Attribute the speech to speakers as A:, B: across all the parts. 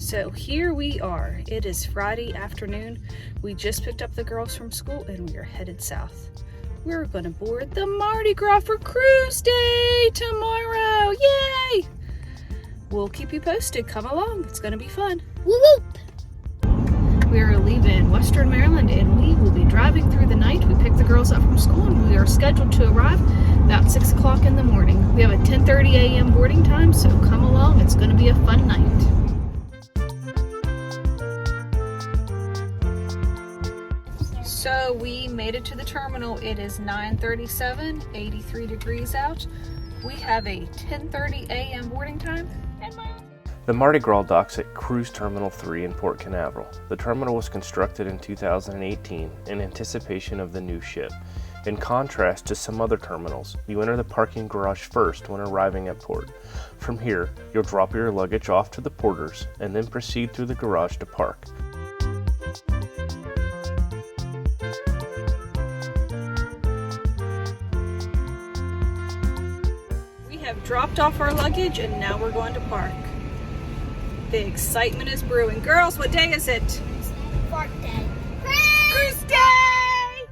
A: So here we are. It is Friday afternoon. We just picked up the girls from school and we are headed south. We're going to board the Mardi Gras for Cruise Day tomorrow. Yay! We'll keep you posted. Come along. It's going to be fun.
B: Woo whoop!
A: We are leaving Western Maryland and we will be driving through the night. We picked the girls up from school and we are scheduled to arrive about 6 o'clock in the morning. We have a 10:30 a.m. boarding time, so come along. It's going to be a fun night. So we made it to the terminal. It is 9:37, 83 degrees out. We have a 10:30 a.m. boarding time.
C: The Mardi Gras docks at Cruise Terminal 3 in Port Canaveral. The terminal was constructed in 2018 in anticipation of the new ship. In contrast to some other terminals, you enter the parking garage first when arriving at port. From here, you'll drop your luggage off to the porters and then proceed through the garage to park.
A: We have dropped off our luggage and now we're going to park. The excitement is brewing. Girls, what day is it?
B: Park day.
A: Cruise Day!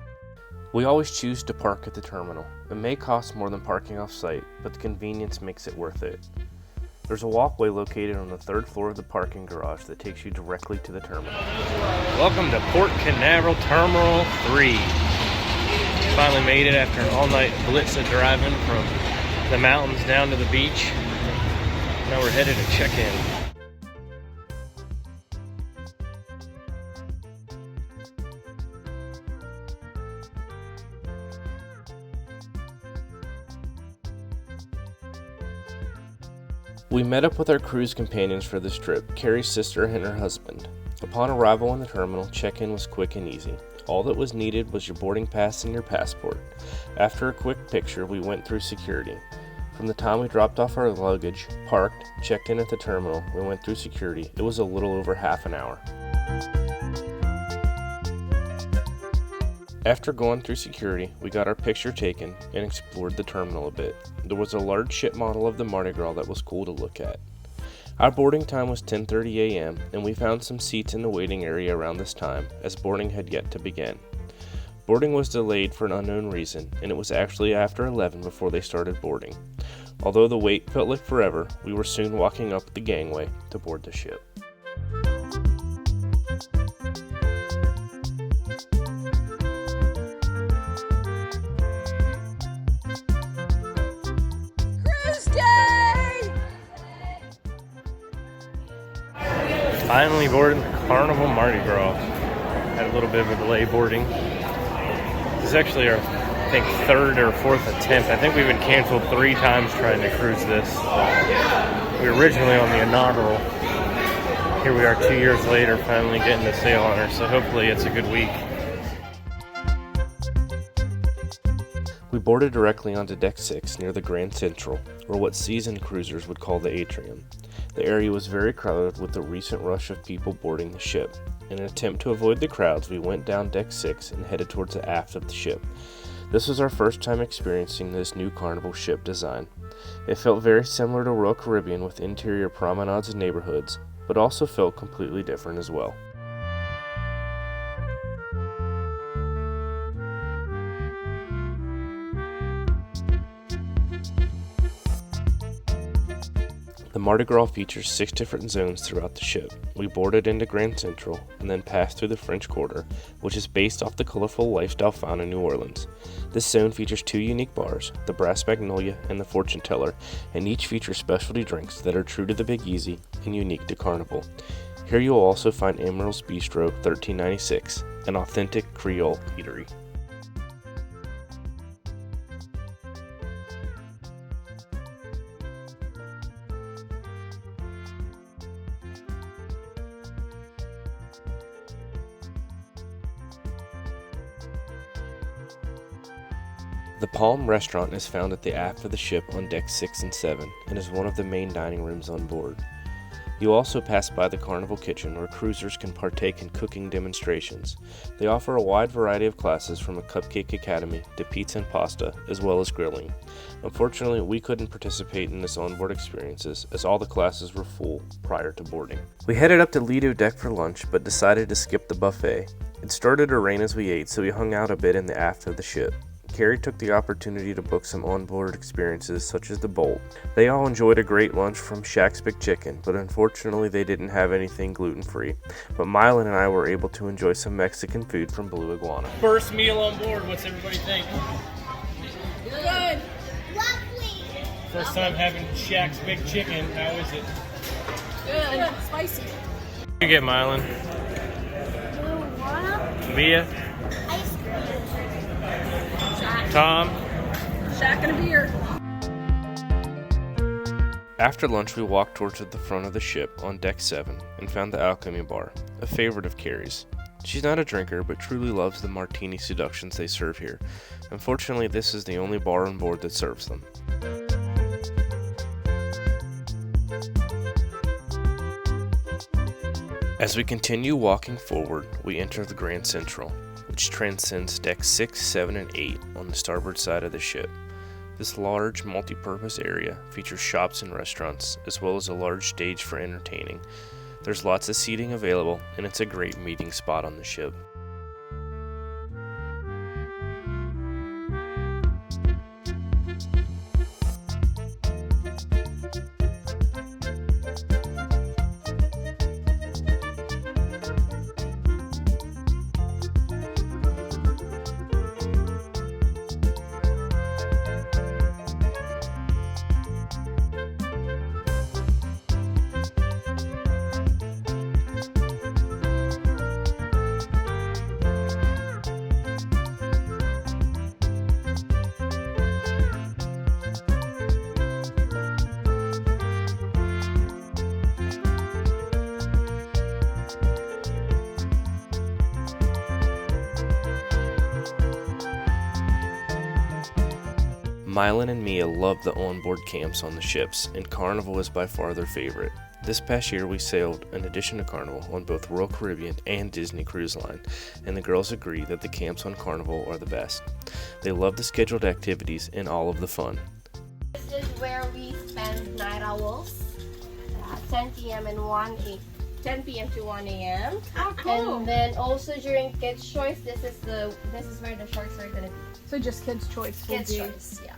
C: We always choose to park at the terminal. It may cost more than parking off-site, but the convenience makes it worth it. There's a walkway located on the 3rd floor of the parking garage that takes you directly to the terminal.
D: Welcome to Port Canaveral Terminal 3. Finally made it after an all-night blitz of driving from the mountains down to the beach. Now we're headed to check in.
C: We met up with our cruise companions for this trip, Carrie's sister and her husband. Upon arrival in the terminal, check-in was quick and easy. All that was needed was your boarding pass and your passport. After a quick picture, we went through security. From the time we dropped off our luggage, parked, checked in at the terminal, we went through security. It was a little over half an hour. After going through security, we got our picture taken and explored the terminal a bit. There was a large ship model of the Mardi Gras that was cool to look at. Our boarding time was 10:30 a.m. and we found some seats in the waiting area around this time, as boarding had yet to begin. Boarding was delayed for an unknown reason, and it was actually after 11 before they started boarding. Although the wait felt like forever, we were soon walking up the gangway to board the ship.
D: Finally boarded the Carnival Mardi Gras. Had a little bit of a delay boarding. This is actually our, I think, 3rd or 4th attempt. I think we've been canceled 3 times trying to cruise this. We were originally on the inaugural. Here we are 2 years later, finally getting to sail on her, so hopefully it's a good week.
C: We boarded directly onto Deck 6 near the Grand Central, or what seasoned cruisers would call the atrium. The area was very crowded with the recent rush of people boarding the ship. In an attempt to avoid the crowds, we went down Deck 6 and headed towards the aft of the ship. This was our first time experiencing this new Carnival ship design. It felt very similar to Royal Caribbean with interior promenades and neighborhoods, but also felt completely different as well. The Mardi Gras features 6 different zones throughout the ship. We boarded into Grand Central and then passed through the French Quarter, which is based off the colorful lifestyle found in New Orleans. This zone features 2 unique bars, the Brass Magnolia and the Fortune Teller, and each features specialty drinks that are true to the Big Easy and unique to Carnival. Here you'll also find Emerald's Bistro 1396, an authentic Creole eatery. The Palm restaurant is found at the aft of the ship on Deck 6 and 7 and is one of the main dining rooms on board. You also pass by the Carnival kitchen where cruisers can partake in cooking demonstrations. They offer a wide variety of classes from a cupcake academy to pizza and pasta, as well as grilling. Unfortunately, we couldn't participate in this onboard experiences as all the classes were full prior to boarding. We headed up to Lido deck for lunch but decided to skip the buffet. It started to rain as we ate, so we hung out a bit in the aft of the ship. Carrie took the opportunity to book some onboard experiences such as the Bolt. They all enjoyed a great lunch from Shaq's Big Chicken, but unfortunately they didn't have anything gluten-free. But Mylan and I were able to enjoy some Mexican food from Blue Iguana.
D: First meal on board, what's everybody think?
B: Good.
D: First time having Shaq's Big Chicken, how is it?
B: Good. Spicy.
D: What do you get, Mylan? Mia?
B: Ice cream.
D: Tom?
A: Shaq and a beer.
C: After lunch, we walked towards the front of the ship on deck 7 and found the Alchemy Bar, a favorite of Carrie's. She's not a drinker, but truly loves the martini seductions they serve here. Unfortunately, this is the only bar on board that serves them. As we continue walking forward, we enter the Grand Central, which transcends decks 6, 7, and 8 on the starboard side of the ship. This large, multi-purpose area features shops and restaurants, as well as a large stage for entertaining. There's lots of seating available, and it's a great meeting spot on the ship. Mylan and Mia love the onboard camps on the ships, and Carnival is by far their favorite. This past year we sailed, in addition to Carnival, on both Royal Caribbean and Disney Cruise Line, and the girls agree that the camps on Carnival are the best. They love the scheduled activities and all of the fun.
B: This is where we spend night owls, 10 p.m. and 10 p.m. to 1 a.m.
A: Oh, cool.
B: And then also during Kids' Choice, this is where the sharks are gonna be.
A: So just Kids' Choice will
B: Kids'
A: be.
B: Choice, yeah.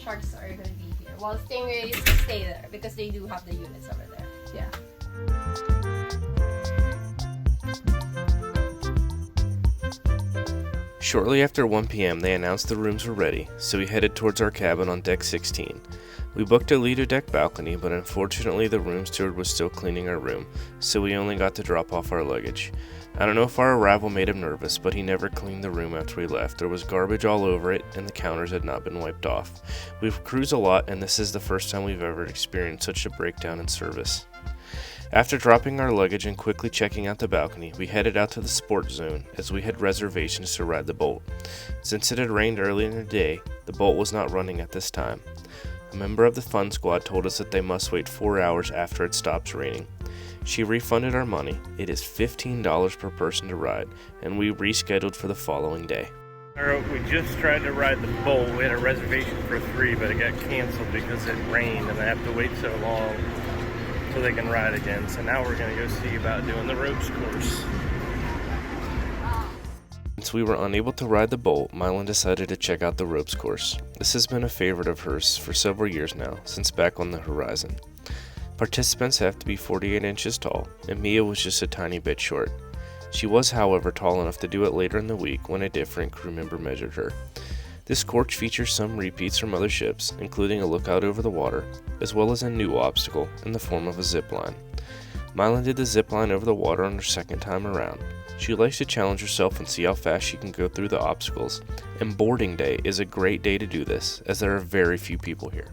B: Sharks are gonna be here. While stingrays stay there because they do have the units over there.
A: Yeah.
C: Shortly after 1 p.m. they announced the rooms were ready, so we headed towards our cabin on deck 16. We booked a Lido deck balcony, but unfortunately the room steward was still cleaning our room, so we only got to drop off our luggage. I don't know if our arrival made him nervous, but he never cleaned the room after we left. There was garbage all over it, and the counters had not been wiped off. We've cruised a lot, and this is the first time we've ever experienced such a breakdown in service. After dropping our luggage and quickly checking out the balcony, we headed out to the sports zone as we had reservations to ride the Bolt. Since it had rained early in the day, the Bolt was not running at this time. A member of the fun squad told us that they must wait 4 hours after it stops raining. She refunded our money. It is $15 per person to ride, and we rescheduled for the following day.
D: Alright, we just tried to ride the Bolt. We had a reservation for 3, but it got canceled because it rained and they have to wait so long so they can ride again. So now we're going to go see about doing the ropes course.
C: Since we were unable to ride the Bolt, Mylan decided to check out the ropes course. This has been a favorite of hers for several years now, since back on the Horizon. Participants have to be 48 inches tall, and Mia was just a tiny bit short. She was, however, tall enough to do it later in the week when a different crew member measured her. This course features some repeats from other ships, including a lookout over the water, as well as a new obstacle in the form of a zip line. Mylan did the zip line over the water on her second time around. She likes to challenge herself and see how fast she can go through the obstacles, and boarding day is a great day to do this, as there are very few people here.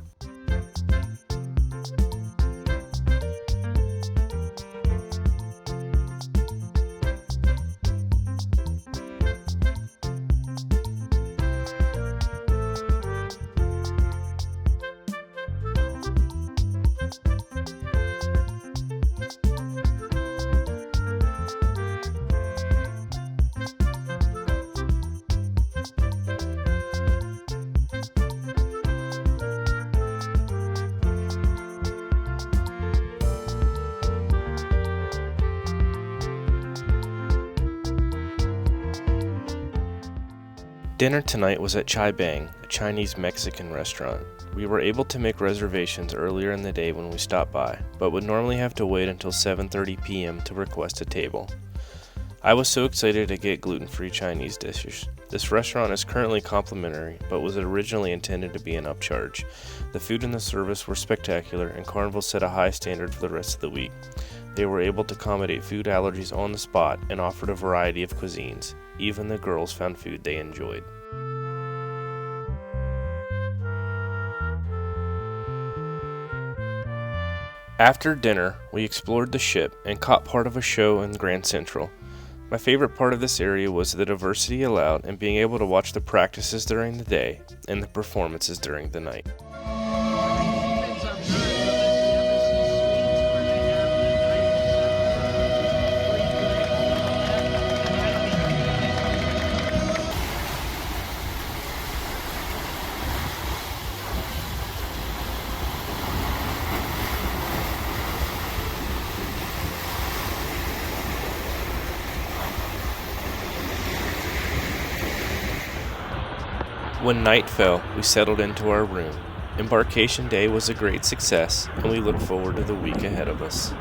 C: Dinner tonight was at Chibang, a Chinese-Mexican restaurant. We were able to make reservations earlier in the day when we stopped by, but would normally have to wait until 7:30 p.m. to request a table. I was so excited to get gluten-free Chinese dishes. This restaurant is currently complimentary, but was originally intended to be an upcharge. The food and the service were spectacular, and Carnival set a high standard for the rest of the week. They were able to accommodate food allergies on the spot and offered a variety of cuisines. Even the girls found food they enjoyed. After dinner, we explored the ship and caught part of a show in Grand Central. My favorite part of this area was the diversity allowed and being able to watch the practices during the day and the performances during the night. When night fell, we settled into our room. Embarkation Day was a great success, and we look forward to the week ahead of us.